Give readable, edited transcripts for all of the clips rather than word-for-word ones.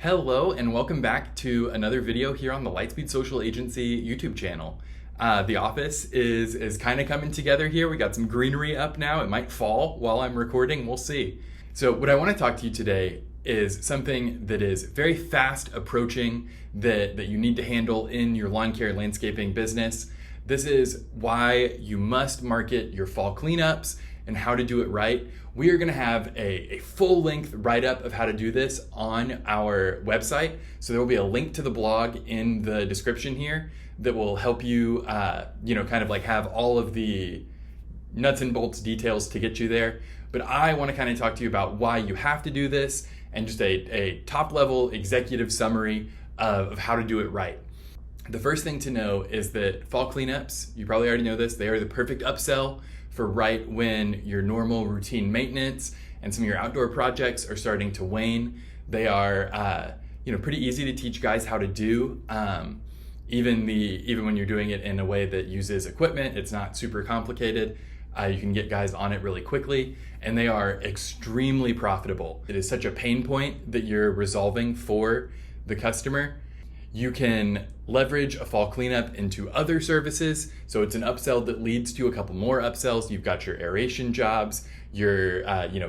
Hello and welcome back to another video here on the Lightspeed Social Agency YouTube channel. The office is kind of coming together here. We got some greenery up now. It might fall while I'm recording, we'll see. So what I want to talk to you today is something that is very fast approaching that you need to handle in your lawn care landscaping business. This is why you must market your fall cleanups and how to do it right. We are gonna have a full-length write-up of how to do this on our website. So there will be a link to the blog in the description here that will help you, kind of like have all of the nuts and bolts details to get you there. But I wanna kind of talk to you about why you have to do this and just a top-level executive summary of how to do it right. The first thing to know is that fall cleanups, you probably already know this, they are the perfect upsell for right when your normal routine maintenance and some of your outdoor projects are starting to wane. They are pretty easy to teach guys how to do. Even when you're doing it in a way that uses equipment, it's not super complicated. You can get guys on it really quickly, and they are extremely profitable. It is such a pain point that you're resolving for the customer. You can leverage a fall cleanup into other services. So it's an upsell that leads to a couple more upsells. You've got your aeration jobs, your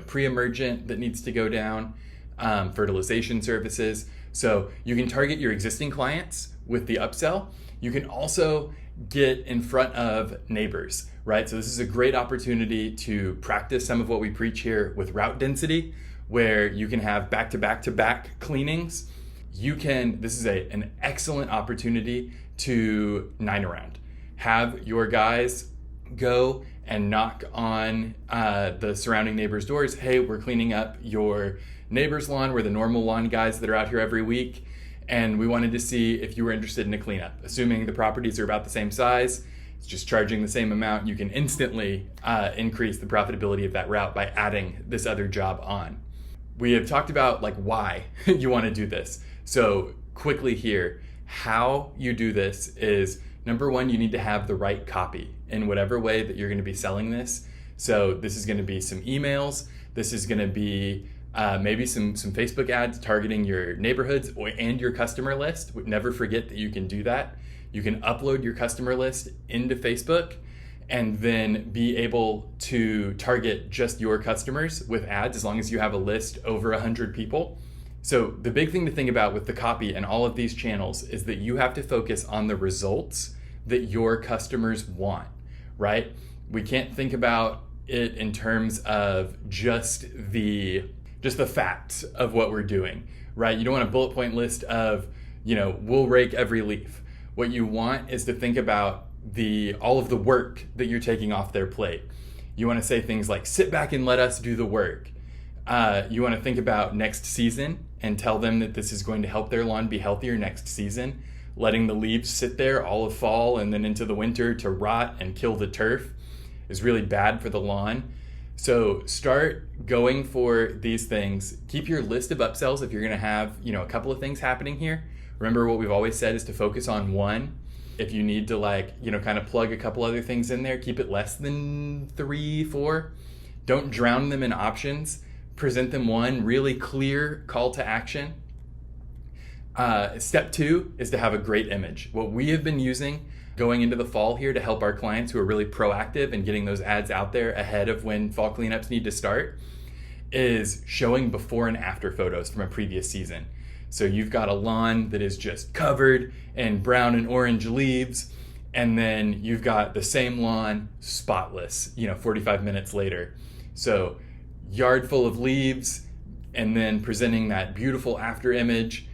pre-emergent that needs to go down, fertilization services. So you can target your existing clients with the upsell. You can also get in front of neighbors, right? So this is a great opportunity to practice some of what we preach here with route density, where you can have back-to-back-to-back cleanings. This is an excellent opportunity to 9-around. Have your guys go and knock on the surrounding neighbors' doors. Hey, we're cleaning up your neighbor's lawn. We're the normal lawn guys that are out here every week, and we wanted to see if you were interested in a cleanup. Assuming the properties are about the same size, it's just charging the same amount. You can instantly increase the profitability of that route by adding this other job on. We have talked about why you want to do this. So quickly here, how you do this is, number one, you need to have the right copy in whatever way that you're going to be selling this. So this is going to be some emails. This is going to be maybe some Facebook ads targeting your neighborhoods and your customer list. Never forget that you can do that. You can upload your customer list into Facebook and then be able to target just your customers with ads as long as you have a list over 100 people. So the big thing to think about with the copy and all of these channels is that you have to focus on the results that your customers want, right? We can't think about it in terms of just the facts of what we're doing, right? You don't want a bullet point list of, we'll rake every leaf. What you want is to think about all of the work that you're taking off their plate. You want to say things like, sit back and let us do the work. You want to think about next season and tell them that this is going to help their lawn be healthier next season. Letting the leaves sit there all of fall and then into the winter to rot and kill the turf is really bad for the lawn. So start going for these things. Keep your list of upsells if you're going to have, a couple of things happening here. Remember what we've always said is to focus on one. If you need to kind of plug a couple other things in there, keep it less than 3, 4. Don't drown them in options. Present them one really clear call to action. Step 2 is to have a great image. What we have been using going into the fall here to help our clients who are really proactive and getting those ads out there ahead of when fall cleanups need to start is showing before and after photos from a previous season. So you've got a lawn that is just covered in brown and orange leaves, and then you've got the same lawn spotless, 45 minutes later. So yard full of leaves, and then presenting that beautiful after image.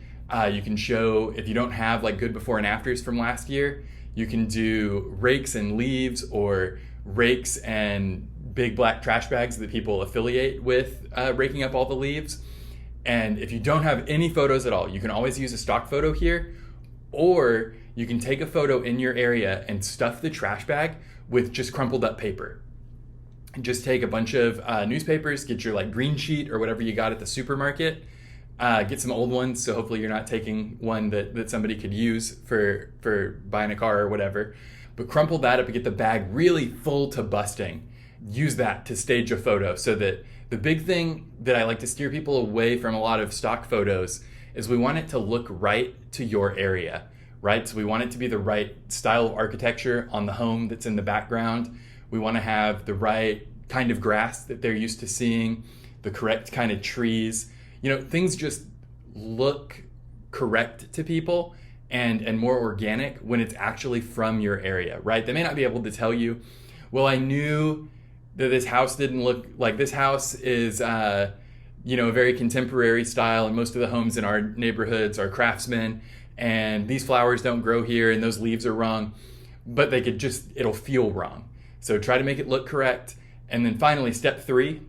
You can show, if you don't have good before and afters from last year, you can do rakes and leaves or rakes and big black trash bags that people affiliate with raking up all the leaves. And if you don't have any photos at all, you can always use a stock photo here, or you can take a photo in your area and stuff the trash bag with just crumpled up paper. Just take a bunch of newspapers, get your green sheet or whatever you got at the supermarket, get some old ones, so hopefully you're not taking one that somebody could use for buying a car or whatever, but crumple that up and get the bag really full to busting. Use that to stage a photo. So that the big thing that I like to steer people away from a lot of stock photos is we want it to look right to your area, right? So we want it to be the right style of architecture on the home that's in the background. We want to have the right kind of grass that they're used to seeing, the correct kind of trees. Things just look correct to people and more organic when it's actually from your area, right? They may not be able to tell you, well, I knew that this house didn't look like this house is, a very contemporary style, and most of the homes in our neighborhoods are craftsmen, and these flowers don't grow here, and those leaves are wrong, but it'll feel wrong. So try to make it look correct. And then finally, step 3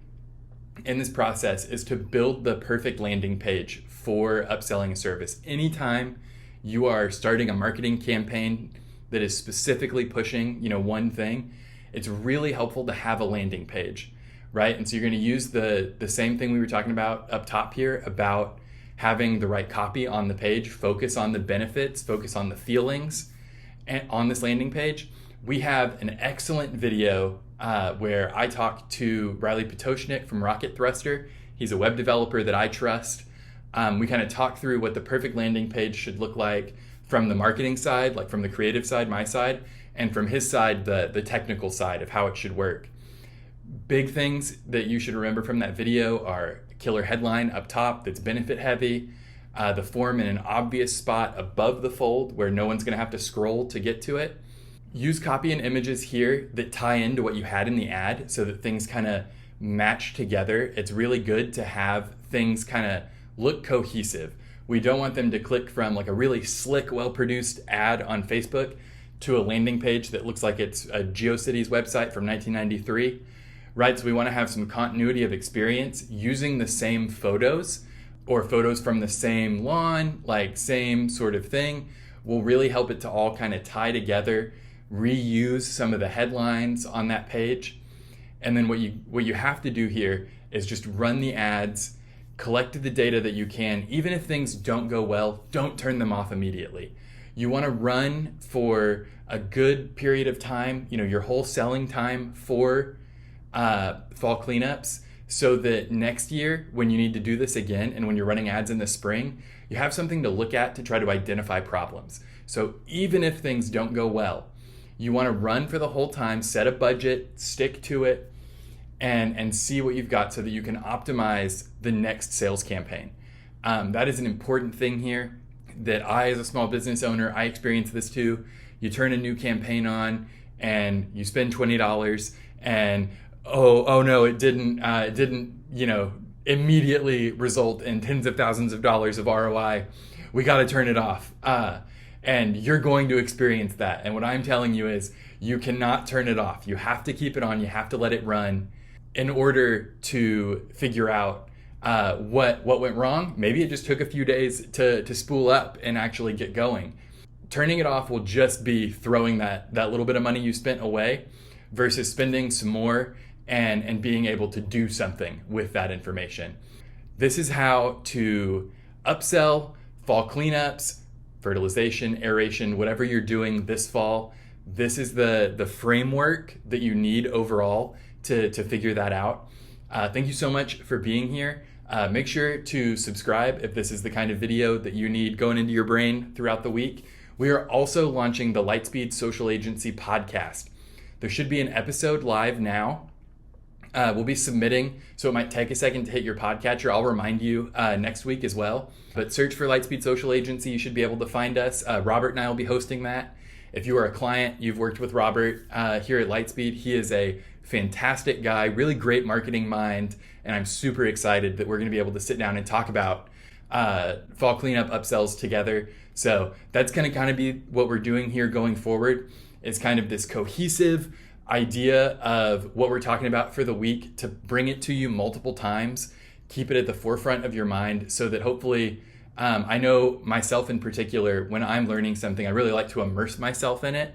in this process is to build the perfect landing page for upselling a service. Anytime you are starting a marketing campaign that is specifically pushing, one thing, it's really helpful to have a landing page, right? And so you're going to use the same thing we were talking about up top here about having the right copy on the page, focus on the benefits, focus on the feelings on this landing page. We have an excellent video where I talked to Riley Potoshnik from Rocket Thruster. He's a web developer that I trust. We kind of talked through what the perfect landing page should look like from the marketing side, like from the creative side, my side, and from his side, the technical side of how it should work. Big things that you should remember from that video are a killer headline up top that's benefit heavy, the form in an obvious spot above the fold where no one's going to have to scroll to get to it. Use copy and images here that tie into what you had in the ad so that things kind of match together. It's really good to have things kind of look cohesive. We don't want them to click from like a really slick, well-produced ad on Facebook to a landing page that looks like it's a GeoCities website from 1993, right? So we want to have some continuity of experience using the same photos or photos from the same lawn, like same sort of thing, will really help it to all kind of tie together, reuse some of the headlines on that page. And then what you have to do here is just run the ads, collect the data that you can. Even if things don't go well, don't turn them off immediately. You want to run for a good period of time, your whole selling time for fall cleanups, so that next year when you need to do this again and when you're running ads in the spring, you have something to look at to try to identify problems. So even if things don't go well, you want to run for the whole time, set a budget, stick to it, and see what you've got so that you can optimize the next sales campaign. That is an important thing here that I, as a small business owner, I experience this too. You turn a new campaign on and you spend $20 and oh no, it didn't immediately result in tens of thousands of dollars of ROI. We got to turn it off. And you're going to experience that. And what I'm telling you is you cannot turn it off. You have to keep it on. You have to let it run in order to figure out what went wrong. Maybe it just took a few days to spool up and actually get going. Turning it off will just be throwing that little bit of money you spent away versus spending some more and being able to do something with that information. This is how to upsell fall cleanups, fertilization, aeration, whatever you're doing this fall. This is the framework that you need overall to figure that out. Thank you so much for being here. Make sure to subscribe if this is the kind of video that you need going into your brain throughout the week. We are also launching the Lightspeed Social Agency podcast. There should be an episode live now. We'll be submitting, so it might take a second to hit your podcatcher. I'll remind you next week as well. But search for Lightspeed Social Agency. You should be able to find us. Robert and I will be hosting that. If you are a client, you've worked with Robert here at Lightspeed. He is a fantastic guy, really great marketing mind, and I'm super excited that we're going to be able to sit down and talk about fall cleanup upsells together. So that's going to kind of be what we're doing here going forward. It's kind of this cohesive idea of what we're talking about for the week to bring it to you multiple times, keep it at the forefront of your mind so that hopefully, I know myself in particular, when I'm learning something, I really like to immerse myself in it.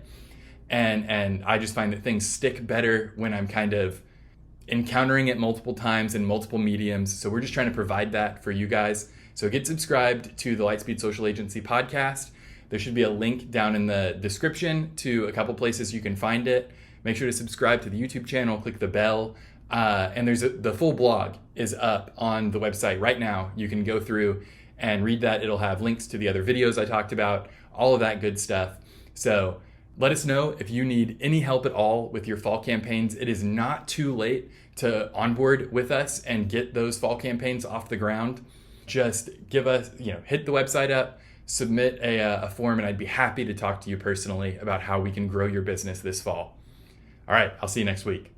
And I just find that things stick better when I'm kind of encountering it multiple times in multiple mediums. So we're just trying to provide that for you guys. So get subscribed to the Lightspeed Social Agency podcast. There should be a link down in the description to a couple places you can find it. Make sure to subscribe to the YouTube channel, click the bell, and the full blog is up on the website right now. You can go through and read that. It'll have links to the other videos I talked about, all of that good stuff. So let us know if you need any help at all with your fall campaigns. It is not too late to onboard with us and get those fall campaigns off the ground. Just give us, hit the website up, submit a form, and I'd be happy to talk to you personally about how we can grow your business this fall. All right, I'll see you next week.